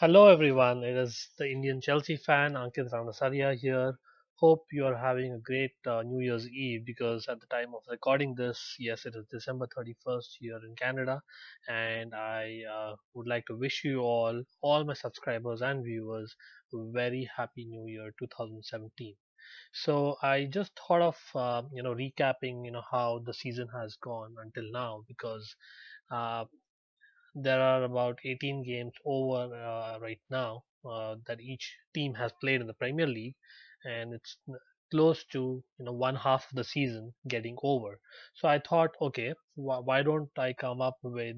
Hello everyone, it is the Indian Chelsea fan Ankit Ranasaria here. Hope you are having a great New Year's Eve because at the time of recording this, yes, it is December 31st here in Canada, and I would like to wish you all my subscribers and viewers, a very happy New Year 2017. So I just thought of recapping how the season has gone until now because uh, there are about 18 games over right now that each team has played in the Premier League, and it's close to one half of the season getting over. So I thought, okay, why don't I come up with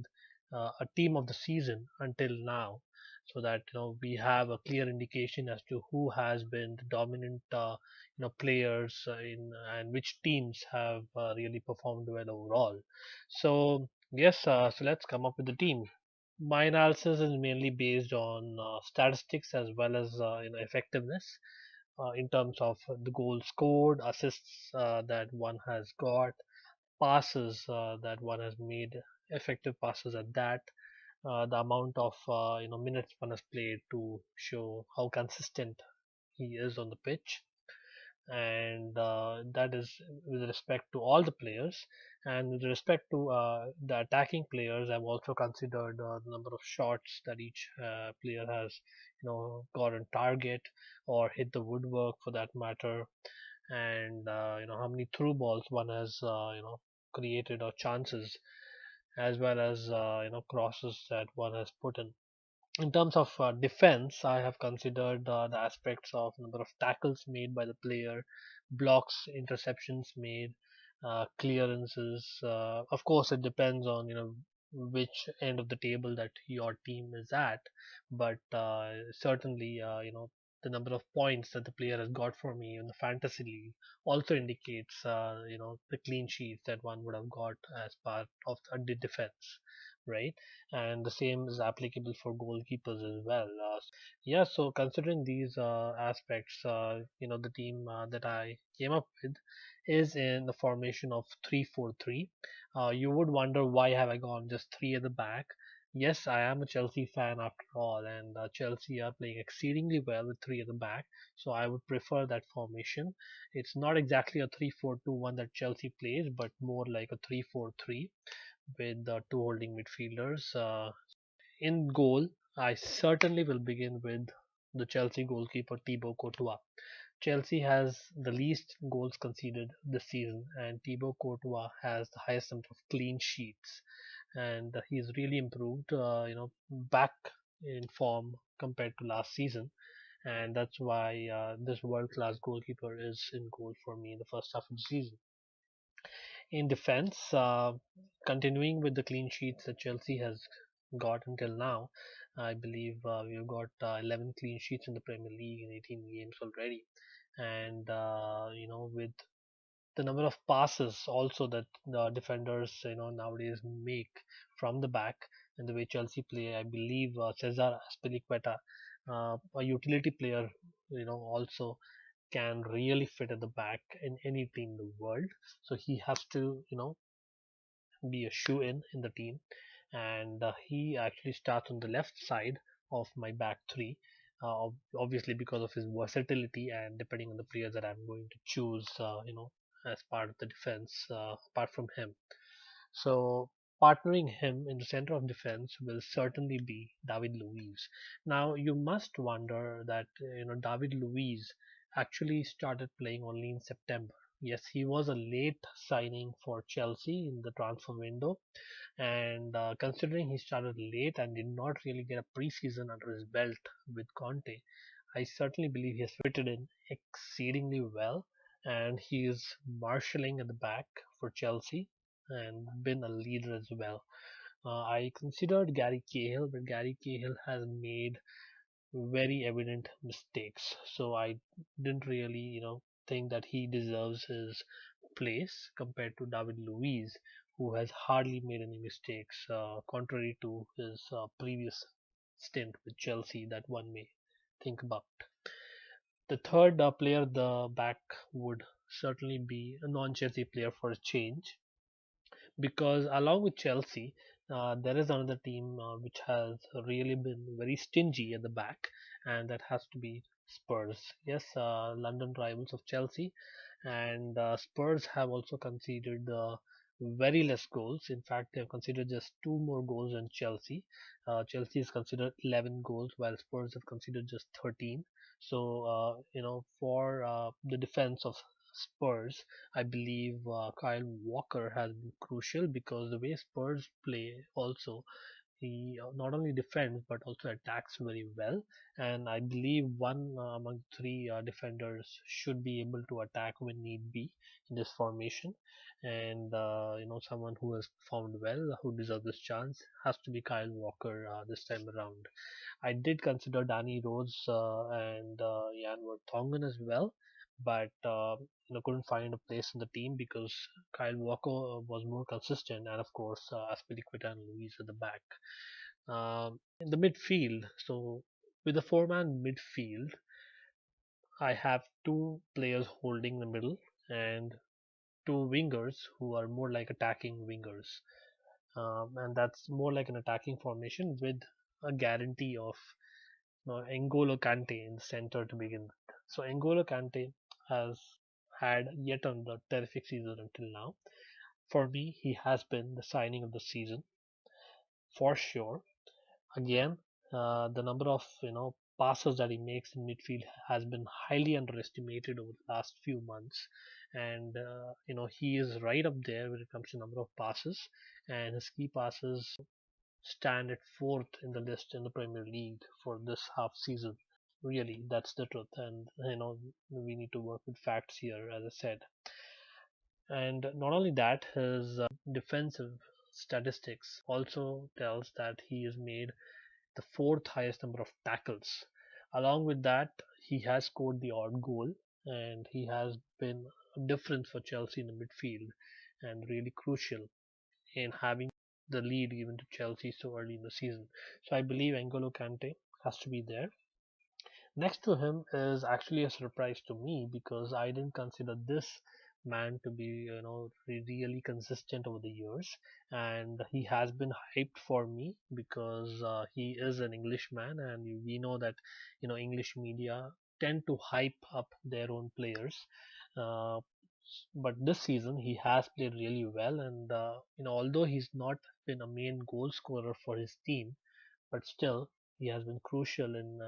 a team of the season until now, so that we have a clear indication as to who has been the dominant players in and which teams have really performed well overall. So yes, so let's come up with the team. My analysis is mainly based on statistics as well as effectiveness in terms of the goals scored, assists that one has got, passes that one has made, effective passes at that, the amount of minutes one has played to show how consistent he is on the pitch, and that is with respect to all the players. And with respect to the attacking players, I've also considered the number of shots that each player has got on target or hit the woodwork for that matter, and how many through balls one has created or chances, as well as crosses that one has put in terms of defense. I have considered the aspects of number of tackles made by the player, blocks, interceptions made, clearances. Of course, it depends on which end of the table that your team is at, but certainly the number of points that the player has got for me in the fantasy league also indicates the clean sheets that one would have got as part of the defense, right? And the same is applicable for goalkeepers as well. Yeah, so considering these aspects, the team that I came up with is in the formation of 3-4-3. You would wonder why have I gone just three at the back. Yes, I am a Chelsea fan after all, and Chelsea are playing exceedingly well with three at the back, so I would prefer that formation. It's not exactly a 3-4-2-1 that Chelsea plays, but more like a 3-4-3 with the two holding midfielders. In goal, I certainly will begin with the Chelsea goalkeeper Thibaut Courtois. Chelsea has the least goals conceded this season, and Thibaut Courtois has the highest number of clean sheets, and he's really improved, back in form compared to last season, and that's why this world-class goalkeeper is in goal for me in the first half of the season. In defense, continuing with the clean sheets that Chelsea has got until now, I believe we've got 11 clean sheets in the Premier League in 18 games already. And, with the number of passes also that the defenders, nowadays make from the back, and the way Chelsea play, I believe Cesar Azpilicueta, a utility player, also can really fit at the back in any team in the world. So he has to, be a shoe in the team, and he actually starts on the left side of my back three. Obviously, because of his versatility and depending on the players that I'm going to choose, as part of the defense, apart from him. So partnering him in the center of defense will certainly be David Luiz. Now you must wonder that David Luiz actually started playing only in September. Yes, he was a late signing for Chelsea in the transfer window, and considering he started late and did not really get a preseason under his belt with Conte, I certainly believe he has fitted in exceedingly well, and he is marshalling at the back for Chelsea and been a leader as well. I considered Gary Cahill, but Gary Cahill has made very evident mistakes, so I didn't really, think that he deserves his place compared to David Luiz, who has hardly made any mistakes, contrary to his previous stint with Chelsea that one may think about. The third player, the back, would certainly be a non-Chelsea player for a change, because along with Chelsea, there is another team which has really been very stingy at the back, and that has to be Spurs. Yes, London rivals of Chelsea, and Spurs have also conceded very less goals. In fact, they have conceded just two more goals than Chelsea. Chelsea has considered 11 goals, while Spurs have considered just 13. So, for the defense of Spurs, I believe Kyle Walker has been crucial because the way Spurs play also, he not only defends but also attacks very well. And I believe one among three defenders should be able to attack when need be in this formation. And someone who has performed well, who deserves this chance, has to be Kyle Walker this time around. I did consider Danny Rose and Jan Vertonghen as well, but couldn't find a place in the team because Kyle Walker was more consistent, and of course Aspilicueta and Luis at the back. In the midfield, so with a four-man midfield, I have two players holding the middle and two wingers who are more like attacking wingers, and that's more like an attacking formation with a guarantee of N'Golo Kante in the center to begin with. So N'Golo Kante has had yet another terrific season until now. For me, he has been the signing of the season for sure. Again, the number of passes that he makes in midfield has been highly underestimated over the last few months, and he is right up there when it comes to number of passes, and his key passes stand at fourth in the list in the Premier League for this half season. Really, that's the truth, and we need to work with facts here, as I said. And not only that, his defensive statistics also tells that he has made the fourth highest number of tackles. Along with that, he has scored the odd goal, and he has been a difference for Chelsea in the midfield and really crucial in having the lead given to Chelsea so early in the season. So I believe N'Golo Kante has to be there. Next to him is actually a surprise to me because I didn't consider this man to be really consistent over the years, and he has been hyped for me because he is an Englishman, and we know that English media tend to hype up their own players. Uh, but this season he has played really well, and although he's not been a main goal scorer for his team, but still he has been crucial in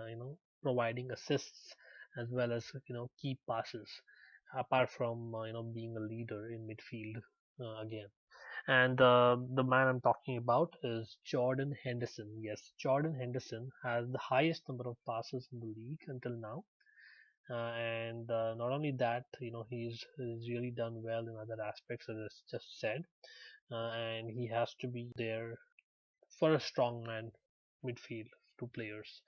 providing assists as well as key passes, apart from being a leader in midfield again. And the man I'm talking about is Jordan Henderson. Yes, Jordan Henderson has the highest number of passes in the league until now. And not only that, he's really done well in other aspects, as I just said, and he has to be there for a strong man midfield, two players.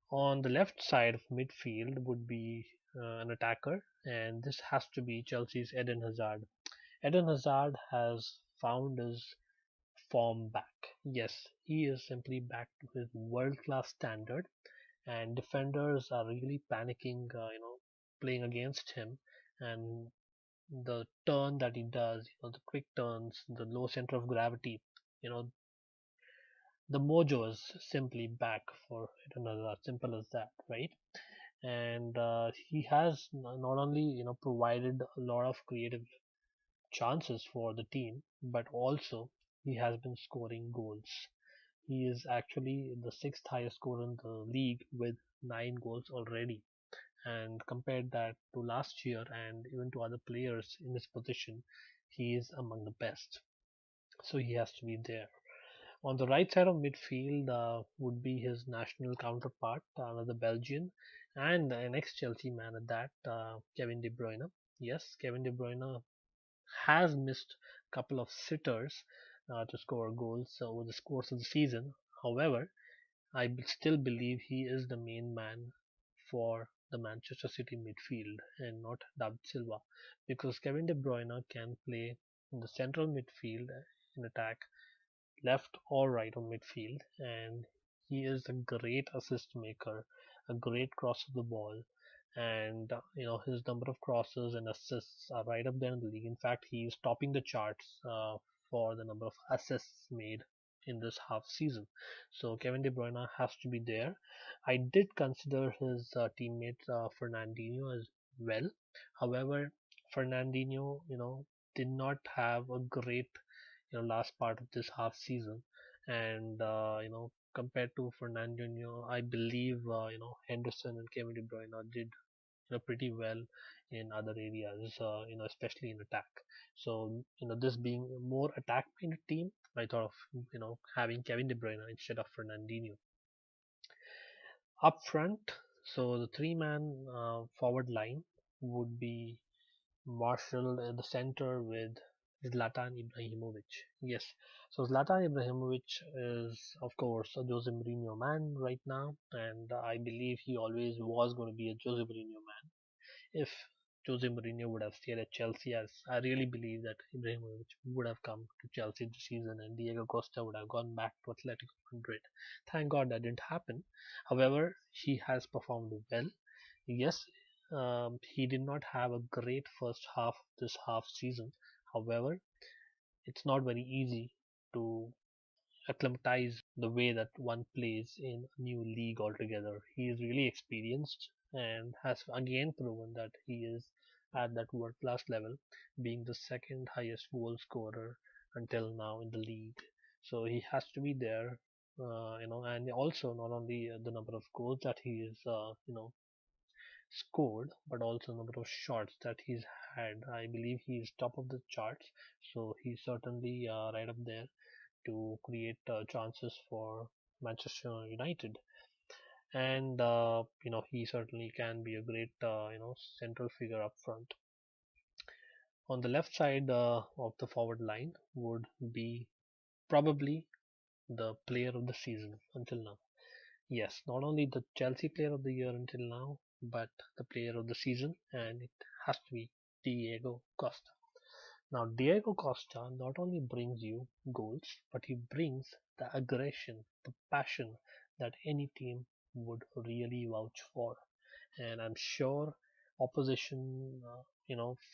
On the left side of midfield would be an attacker, and this has to be Chelsea's Eden Hazard. Eden Hazard has found his form back. Yes, he is simply back to his world class standard, and defenders are really panicking, playing against him. And the turn that he does, the quick turns, the low center of gravity, you know, the mojo is simply back for Eden Hazard. Simple as that, right? And he has not only provided a lot of creative chances for the team, but also he has been scoring goals. He is actually the sixth highest scorer in the league with 9 goals already. And compared that to last year and even to other players in his position, he is among the best. So he has to be there. On the right side of midfield would be his national counterpart, another Belgian, and an ex-Chelsea man at that, Kevin De Bruyne. Yes, Kevin De Bruyne has missed a couple of sitters to score goals over the course of the season. However, I still believe he is the main man for the Manchester City midfield and not David Silva, because Kevin De Bruyne can play in the central midfield in attack, left or right on midfield, and he is a great assist maker, a great cross of the ball, and his number of crosses and assists are right up there in the league. In fact, he is topping the charts for the number of assists made in this half season. So Kevin De Bruyne has to be there. I did consider his teammate Fernandinho as well. However, Fernandinho, did not have a great, last part of this half season, and compared to Fernandinho, I believe Henderson and Kevin De Bruyne did pretty well in other areas, especially in attack. So this being a more attack minded team, I thought of having Kevin De Bruyne instead of Fernandinho up front. So the three-man forward line would be Marshall at the center with Zlatan Ibrahimovic. Yes, so Zlatan Ibrahimovic is, of course, a Jose Mourinho man right now, and I believe he always was going to be a Jose Mourinho man. If Jose Mourinho would have stayed at Chelsea, as I really believe that Ibrahimovic would have come to Chelsea this season and Diego Costa would have gone back to Atletico Madrid. Thank God that didn't happen. However, he has performed well. Yes, he did not have a great first half this half season. However, it's not very easy to acclimatize the way that one plays in a new league altogether. He is really experienced and has again proven that he is at that world class level, being the second highest goal scorer until now in the league. So he has to be there, and also not only the number of goals that he is, scored, but also number of shots that he's had. I believe he's top of the charts, so he's certainly right up there to create chances for Manchester United. And he certainly can be a great central figure up front. On the left side of the forward line would be probably the player of the season until now. Yes, not only the Chelsea player of the year until now, but the player of the season, and it has to be Diego Costa. Now, Diego Costa not only brings you goals, but he brings the aggression, the passion that any team would really vouch for. And I'm sure opposition,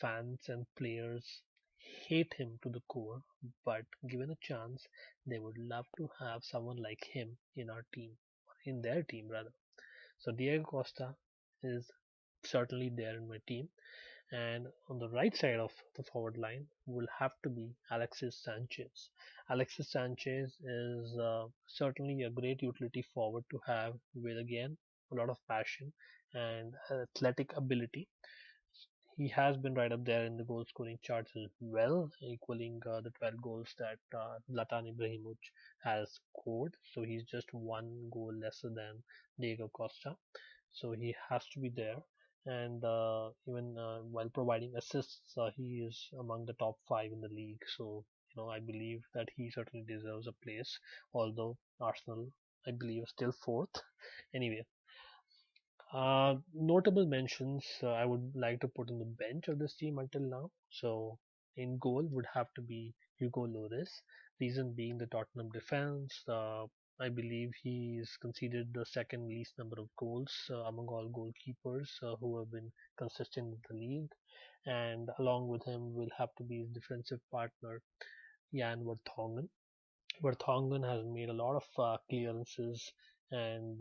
fans and players hate him to the core, but given a chance, they would love to have someone like him in our team, in their team rather. So Diego Costa is certainly there in my team. And on the right side of the forward line will have to be Alexis Sanchez. Alexis Sanchez is certainly a great utility forward to have with again a lot of passion and athletic ability. He has been right up there in the goal scoring charts as well, equaling the 12 goals that Zlatan Ibrahimovic has scored. So he's just one goal lesser than Diego Costa. So he has to be there. And even while providing assists, he is among the top five in the league. So I believe that he certainly deserves a place. Although Arsenal, I believe, are still fourth. Anyway, notable mentions I would like to put on the bench of this team until now. So in goal would have to be Hugo Lloris. Reason being the Tottenham defense. I believe he's conceded the second least number of goals among all goalkeepers who have been consistent in the league. And along with him will have to be his defensive partner Jan Vertonghen. Vertonghen has made a lot of clearances, and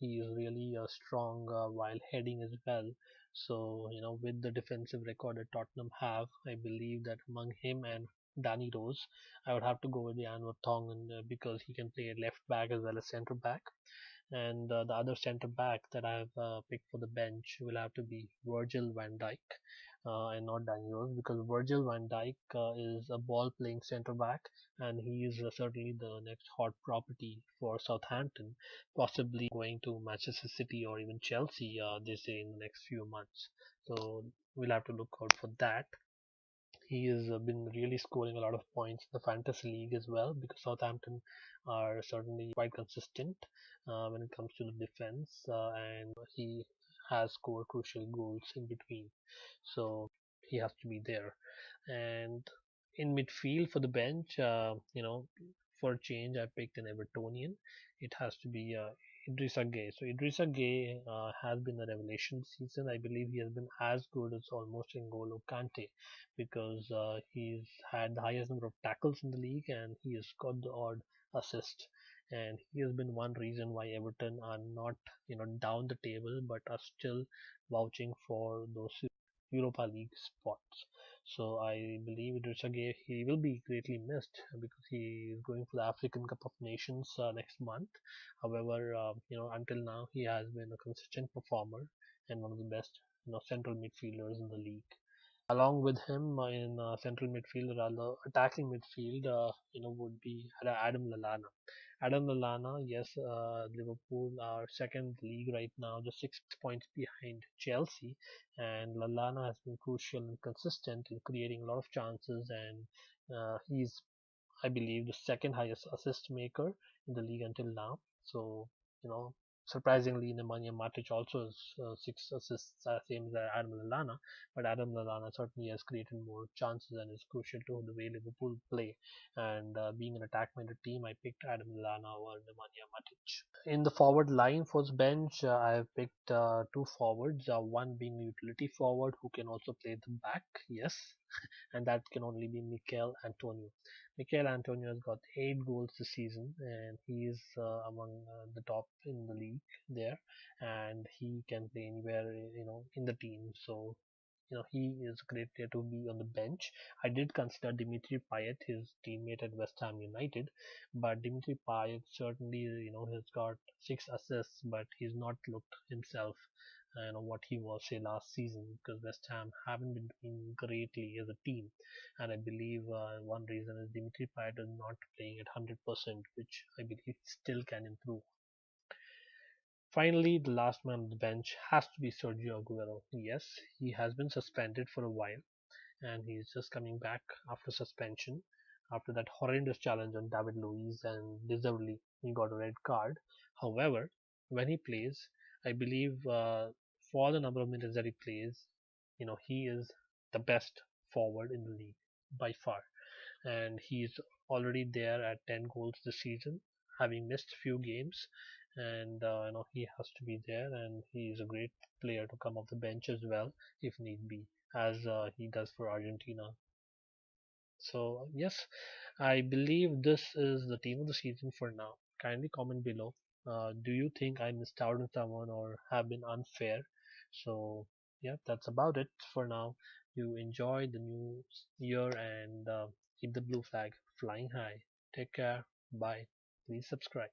he is really strong while heading as well. So with the defensive record that Tottenham have, I believe that among him and Danny Rose, I would have to go with Jan Vertonghen because he can play left back as well as centre back. And the other centre back that I have picked for the bench will have to be Virgil van Dijk and not Daniels, because Virgil van Dijk is a ball playing centre back and he is certainly the next hot property for Southampton, possibly going to Manchester City or even Chelsea, they say, in the next few months. So we'll have to look out for that. He has been really scoring a lot of points in the fantasy league as well, because Southampton are certainly quite consistent when it comes to the defense, and he has scored crucial goals in between. So he has to be there. And in midfield for the bench, for a change, I picked an Evertonian. It has to be Idrissa Gueye. So Idrissa Gueye has been a revelation season. I believe he has been as good as almost N'Golo Kante, because he's had the highest number of tackles in the league and he has got the odd assists, and he has been one reason why Everton are not down the table but are still vouching for those Europa League spots. So I believe Idrissa he will be greatly missed because he is going for the African Cup of Nations next month. However, until now he has been a consistent performer and one of the best central midfielders in the league. Along with him in central midfield, rather attacking midfield, would be Adam Lallana. Adam Lallana, yes, Liverpool are second in the league right now, just 6 points behind Chelsea, and Lallana has been crucial and consistent in creating a lot of chances, and he's, I believe, the second highest assist maker in the league until now. So, you know, surprisingly, Nemanja Matic also has 6 assists, same as Adam Lallana. But Adam Lallana certainly has created more chances and is crucial to the way Liverpool play. And being an attack-minded team, I picked Adam Lallana over Nemanja Matic. In the forward line for the bench, I have picked two forwards. One being a utility forward who can also play the back. Yes, and that can only be Mikel Antonio. Mikel Antonio has got 8 goals this season, and he is among the top in the league there, and he can play anywhere in the team. So he is a great player to be on the bench. I did consider Dimitri Payet, his teammate at West Ham United, but Dimitri Payet certainly has got 6 assists, but he's not looked himself what he was say last season because West Ham haven't been doing greatly as a team, and I believe one reason is Dimitri Payet is not playing at 100%, which I believe still can improve. Finally, the last man on the bench has to be Sergio Aguero. Yes, he has been suspended for a while, and he's just coming back after suspension after that horrendous challenge on David Luiz, and deservedly he got a red card. However, when he plays, I believe for the number of minutes that he plays, he is the best forward in the league by far, and he's already there at 10 goals this season, having missed few games, and he has to be there, and he is a great player to come off the bench as well if need be, as he does for Argentina. So yes, I believe this is the team of the season for now. Kindly comment below. Do you think I missed out on someone or have been unfair? So yeah, that's about it for now. You enjoy the new year and keep the blue flag flying high. Take care. Bye. Please subscribe.